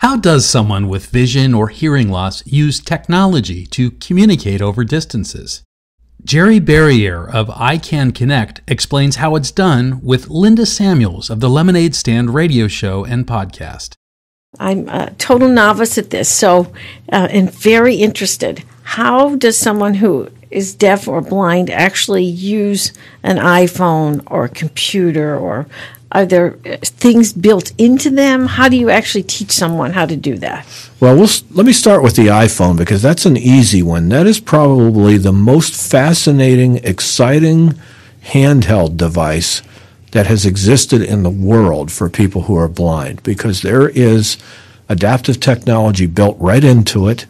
How does someone with vision or hearing loss use technology to communicate over distances? Jerry Berrier of iCanConnect explains how it's done with Linda Samuels of the Lemonade Stand radio show and podcast. I'm a total novice at this, and very interested. How does someone who is deaf or blind actually use an iPhone or a computer, or are there things built into them? How do you actually teach someone how to do that? Well, let me start with the iPhone because that's an easy one. That is probably the most fascinating, exciting handheld device that has existed in the world for people who are blind, because there is adaptive technology built right into it.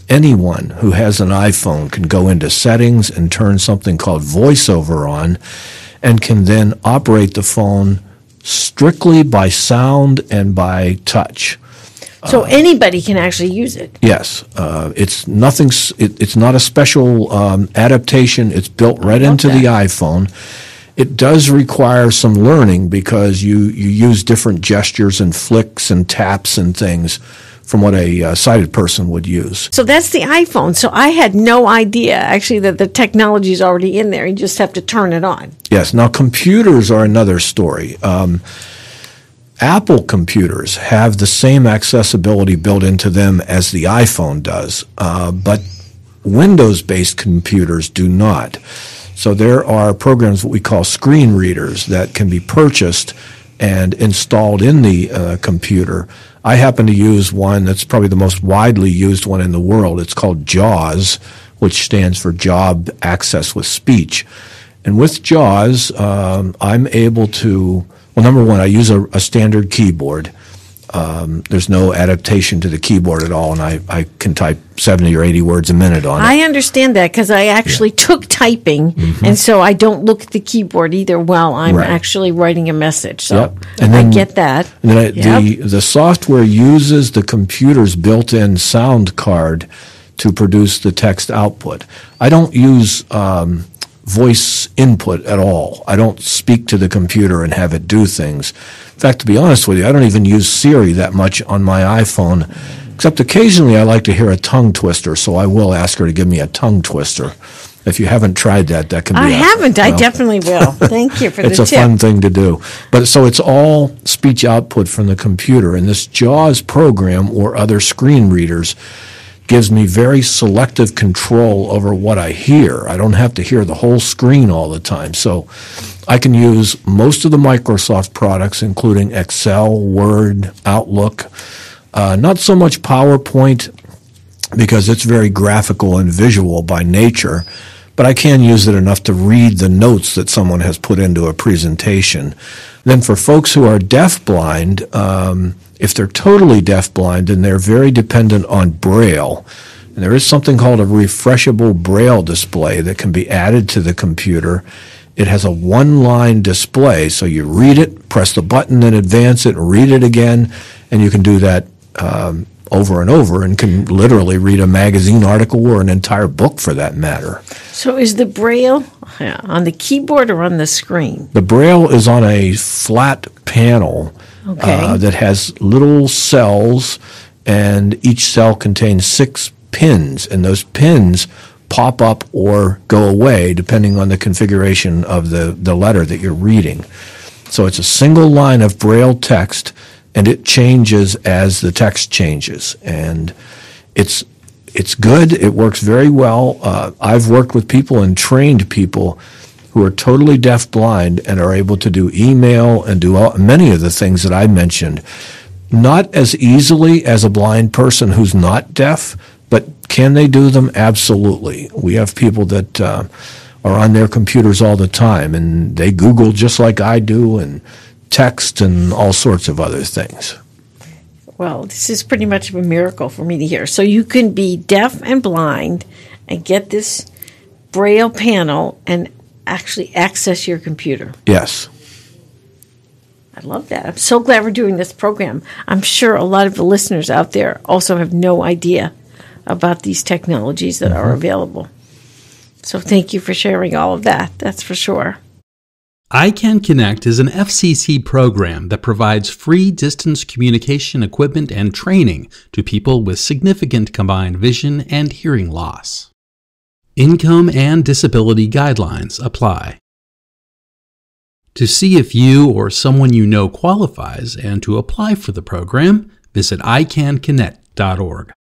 Anyone who has an iPhone can go into settings and turn something called VoiceOver on and can then operate the phone strictly by sound and by touch. So anybody can actually use it? Yes. It's nothing. It's not a special adaptation. It's built right into the iPhone. It does require some learning because you use different gestures and flicks and taps and things from what a sighted person would use. So that's the iPhone. So I had no idea, actually, that the technology is already in there. You just have to turn it on. Yes. Now, computers are another story. Apple computers have the same accessibility built into them as the iPhone does, but Windows-based computers do not. So there are programs, what we call screen readers, that can be purchased and installed in the computer. I happen to use one that's probably the most widely used one in the world. It's called JAWS, which stands for Job Access with Speech. And with JAWS, I'm able to, well, number one, I use a standard keyboard. There's no adaptation to the keyboard at all, and I can type 70 or 80 words a minute on it. I understand that because I actually took typing, and so I don't look at the keyboard either while I'm actually writing a message. So and then, I get that. And then the software uses the computer's built-in sound card to produce the text output. I don't use voice input at all. I don't speak to the computer and have it do things. In fact, to be honest with you, I don't even use Siri that much on my iPhone, except occasionally I like to hear a tongue twister, so I will ask her to give me a tongue twister. If you haven't tried that, that can be... I haven't. I definitely will. Thank you for the tip. It's a fun thing to do. But so it's all speech output from the computer, and this JAWS program or other screen readers gives me very selective control over what I hear. I don't have to hear the whole screen all the time. So I can use most of the Microsoft products, including Excel, Word, Outlook, not so much PowerPoint because it's very graphical and visual by nature, but I can use it enough to read the notes that someone has put into a presentation. Then for folks who are deafblind, if they're totally deafblind, then they're very dependent on Braille. And there is something called a refreshable Braille display that can be added to the computer. It has a one-line display, so you read it, press the button, and advance it, and read it again, and you can do that over and over and can literally read a magazine article or an entire book for that matter. So is the Braille on the keyboard or on the screen? The Braille is on a flat panel that has little cells, and each cell contains 6 pins, and those pins pop up or go away depending on the configuration of the letter that you're reading. So it's a single line of Braille text, and it changes as the text changes. And it's good. It works very well. I've worked with people and trained people who are totally deafblind and are able to do email and do many of the things that I mentioned. Not as easily as a blind person who's not deaf, but can they do them? Absolutely. We have people that are on their computers all the time, and they Google just like I do and text and all sorts of other things. Well, this is pretty much of a miracle for me to hear. So you can be deaf and blind and get this Braille panel and actually access your computer. Yes. I love that. I'm so glad we're doing this program. I'm sure a lot of the listeners out there also have no idea about these technologies that are available. So thank you for sharing all of that. That's for sure. iCanConnect is an FCC program that provides free distance communication equipment and training to people with significant combined vision and hearing loss. Income and disability guidelines apply. To see if you or someone you know qualifies and to apply for the program, visit iCanConnect.org.